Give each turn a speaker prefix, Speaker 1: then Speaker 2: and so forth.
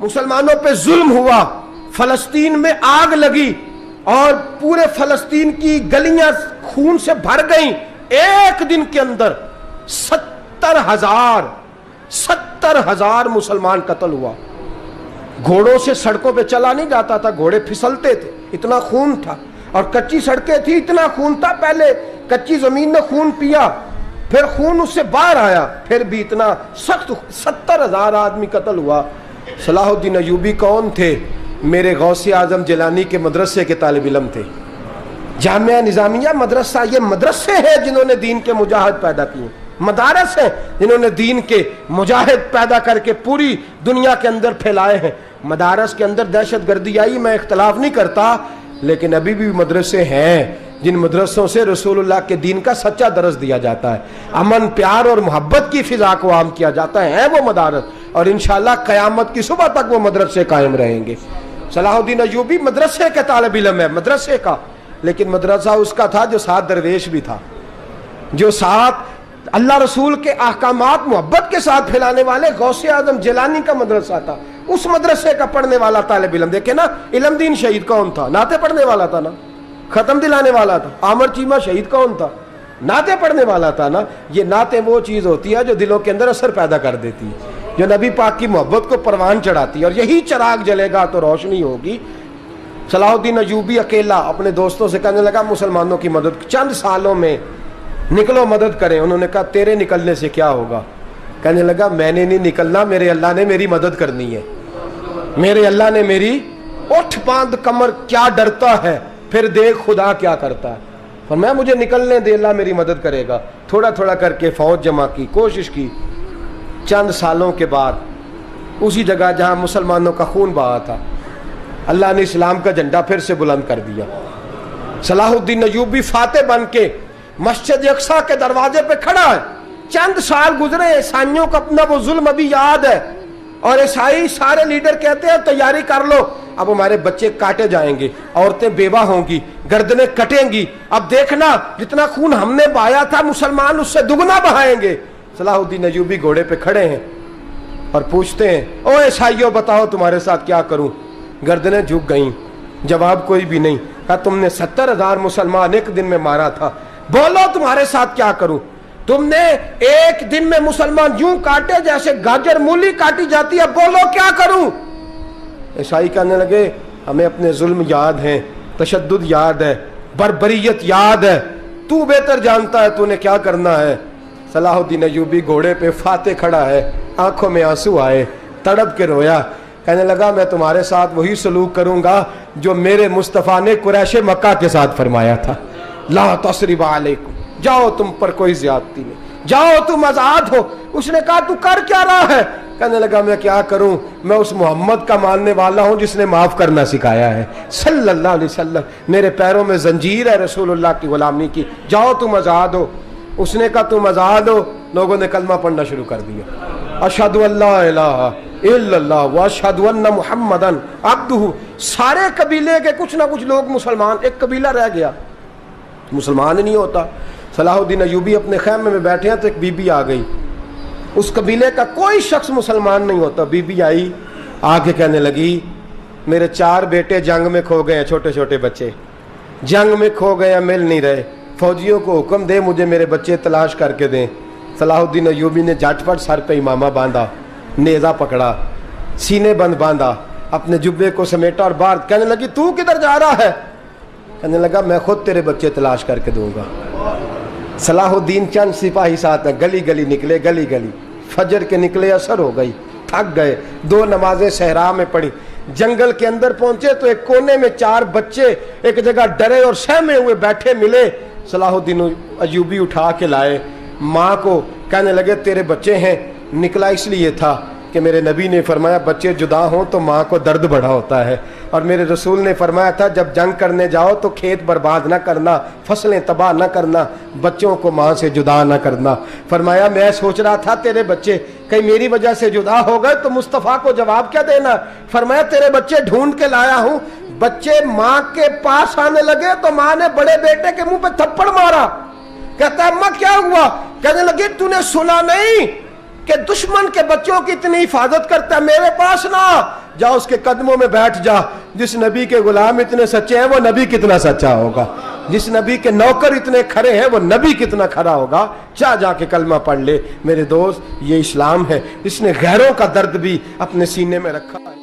Speaker 1: مسلمانوں پہ ظلم ہوا، فلسطین میں آگ لگی اور پورے فلسطین کی گلیاں خون سے بھر گئیں، ایک دن کے اندر 70,000 مسلمان قتل ہوا۔ گھوڑوں سے سڑکوں پہ چلا نہیں جاتا تھا، گھوڑے پھسلتے تھے، اتنا خون تھا، اور کچی سڑکیں تھی، اتنا خون تھا، پہلے کچی زمین نے خون پیا، پھر خون اس سے باہر آیا، پھر بھی اتنا سخت 70,000 آدمی قتل ہوا۔ صلاح الدین ایوبی کون تھے؟ میرے غوث اعظم جیلانی کے مدرسے کے طالب علم تھے۔ جامعہ نظامیہ مدرسہ، یہ مدرسے ہیں جنہوں نے دین کے مجاہد پیدا کیے، مدارس ہیں جنہوں نے دین کے مجاہد پیدا کر کے پوری دنیا کے اندر پھیلائے ہیں۔ مدارس کے اندر دہشت گردی آئی، میں اختلاف نہیں کرتا، لیکن ابھی بھی مدرسے ہیں جن مدرسوں سے رسول اللہ کے دین کا سچا درس دیا جاتا ہے، امن، پیار اور محبت کی فضا کو عام کیا جاتا ہے وہ مدارس، اور انشاءاللہ قیامت کی صبح تک وہ مدرسے قائم رہیں گے۔ صلاح الدین ایوبی مدرسے کے طالب علم ہے، مدرسے کا، لیکن مدرسہ اس کا تھا جو ساتھ درویش بھی تھا، جو ساتھ اللہ رسول کے احکامات محبت کے ساتھ پھیلانے والے غوث اعظم جیلانی کا مدرسہ تھا، اس مدرسے کا پڑھنے والا طالب علم۔ دیکھیں نا، علم دین شہید کون تھا؟ نعتیں پڑھنے والا تھا نا، ختم دلانے والا تھا۔ عامر چیمہ شہید کون تھا؟ نعتیں پڑھنے والا تھا نا۔ یہ نعتیں وہ چیز ہوتی ہے جو دلوں کے اندر اثر پیدا کر دیتی ہے، جو نبی پاک کی محبت کو پروان چڑھاتی ہے، اور یہی چراغ جلے گا تو روشنی ہوگی۔ صلاح الدین ایوبی اکیلا اپنے دوستوں سے کہنے لگا مسلمانوں کی مدد چند سالوں میں نکلو مدد کریں۔ انہوں نے کہا تیرے نکلنے سے کیا ہوگا؟ کہنے لگا میں نے نہیں نکلنا، میرے اللہ نے میری مدد کرنی ہے، میرے اللہ نے میری اٹھ باندھ کمر، کیا ڈرتا ہے پھر دیکھ خدا کیا کرتا ہے، فرمایا مجھے نکلنے دے، اللہ میری مدد کرے گا۔ تھوڑا تھوڑا کر کے فوج جمع کی، کوشش کی۔ چند سالوں کے بعد اسی جگہ جہاں مسلمانوں کا خون بہا تھا، اللہ نے اسلام کا جھنڈا پھر سے بلند کر دیا۔ صلاح الدین ایوبی فاتح بن کے مسجد اقصیٰ کے دروازے پہ کھڑا ہے۔ چند سال گزرے، عیسائیوں کا اپنا وہ ظلم ابھی یاد ہے، اور عیسائی سارے لیڈر کہتے ہیں تیاری کر لو، اب ہمارے بچے کاٹے جائیں گے، عورتیں بیوہ ہوں گی، گردنیں کٹیں گی، اب دیکھنا جتنا خون ہم نے بہایا تھا مسلمان اس سے دگنا بہائیں گے۔ صلاح الدین ایوبی گھوڑے پہ کھڑے ہیں اور پوچھتے ہیں او عیسائیوں بتاؤ تمہارے ساتھ کیا کروں؟ گردنیں جھک گئیں، جواب کوئی بھی نہیں۔ کہا تم نے 70,000 مسلمان ایک دن میں مارا تھا، بولو تمہارے ساتھ کیا کروں؟ تم نے ایک دن میں مسلمان یوں کاٹے جیسے گاجر مولی کاٹی جاتی ہے، بولو کیا کروں؟ عیسائی کہنے لگے ہمیں اپنے ظلم یاد ہیں، تشدد یاد ہے، بربریت یاد ہے، تو بہتر جانتا ہے تو نے کیا کرنا ہے۔ صلاح الدین ایوبی گھوڑے پہ فاتح کھڑا ہے، آنکھوں میں آنسو آئے، تڑپ کے رویا، کہنے لگا میں تمہارے ساتھ وہی سلوک کروں گا جو میرے مصطفیٰ نے قریش مکہ کے ساتھ فرمایا تھا، لا تصریب علیکم، جاؤ تم پر کوئی زیادتی نہیں، جاؤ تم آزاد ہو۔ اس نے کہا تو کر کیا رہا ہے؟ کہنے لگا میں کیا کروں، میں اس محمد کا ماننے والا ہوں جس نے معاف کرنا سکھایا ہے صلی اللہ علیہ وسلم، میرے پیروں میں زنجیر ہے رسول اللہ کی غلامی کی، جاؤ تم آزاد ہو۔ اس نے کہا تم آزاد ہو، لوگوں نے کلمہ پڑھنا شروع کر دیا، اشہد ان لا الہ الا اللہ واشہد ان محمدن عبدہ۔ سارے قبیلے کے کچھ نہ کچھ لوگ مسلمان، ایک قبیلہ رہ گیا مسلمان نہیں ہوتا۔ صلاح الدین ایوبی اپنے خیمے میں بیٹھے ہیں تو ایک بی بی آ گئی، اس قبیلے کا کوئی شخص مسلمان نہیں ہوتا۔ بی بی آئی، آ کے کہنے لگی میرے 4 بیٹے جنگ میں کھو گئے ہیں، چھوٹے چھوٹے بچے جنگ میں کھو گئے ہیں، مل نہیں رہے، فوجیوں کو حکم دے مجھے میرے بچے تلاش کر کے دیں۔ صلاح الدین ایوبی نے جھٹ پٹ سر پہ امامہ باندھا، نیزہ پکڑا، سینے بند باندھا، اپنے جبے کو سمیٹا اور باہر کہنے لگی تو کدھر جا رہا ہے؟ کہنے لگا میں خود تیرے بچے تلاش کر کے دوں گا۔ صلاح الدین چند سپاہی ساتھ ہیں، گلی گلی نکلے، گلی گلی، فجر کے نکلے، اثر ہو گئی، تھک گئے، 2 نمازیں صحرا میں پڑھی، جنگل کے اندر پہنچے تو ایک کونے میں 4 بچے ایک جگہ ڈرے اور سہمے ہوئے بیٹھے ملے۔ صلاح الدین ایوبی اٹھا کے لائے، ماں کو کہنے لگے تیرے بچے ہیں، نکلا اس لیے تھا کہ میرے نبی نے فرمایا بچے جدا ہوں تو ماں کو درد بڑا ہوتا ہے، اور میرے رسول نے فرمایا تھا جب جنگ کرنے جاؤ تو کھیت برباد نہ کرنا، فصلیں تباہ نہ کرنا، بچوں کو ماں سے جدا نہ کرنا۔ فرمایا میں سوچ رہا تھا تیرے بچے کہیں میری وجہ سے جدا ہو گئے تو مصطفیٰ کو جواب کیا دینا۔ فرمایا تیرے بچے ڈھونڈ کے لایا ہوں۔ بچے ماں کے پاس آنے لگے تو ماں نے بڑے بیٹے کے منہ پہ تھپڑ مارا، کہتا ہے اماں کیا ہوا؟ کہنے لگی تو نے سنا نہیں کہ دشمن کے بچوں کی اتنی حفاظت کرتا ہے، میرے پاس نہ جا، اس کے قدموں میں بیٹھ جا۔ جس نبی کے غلام اتنے سچے ہیں وہ نبی کتنا سچا ہوگا، جس نبی کے نوکر اتنے کھڑے ہیں وہ نبی کتنا کھڑا ہوگا۔ جا کے کلمہ پڑھ لے میرے دوست، یہ اسلام ہے، اس نے غیروں کا درد بھی اپنے سینے میں رکھا ہے۔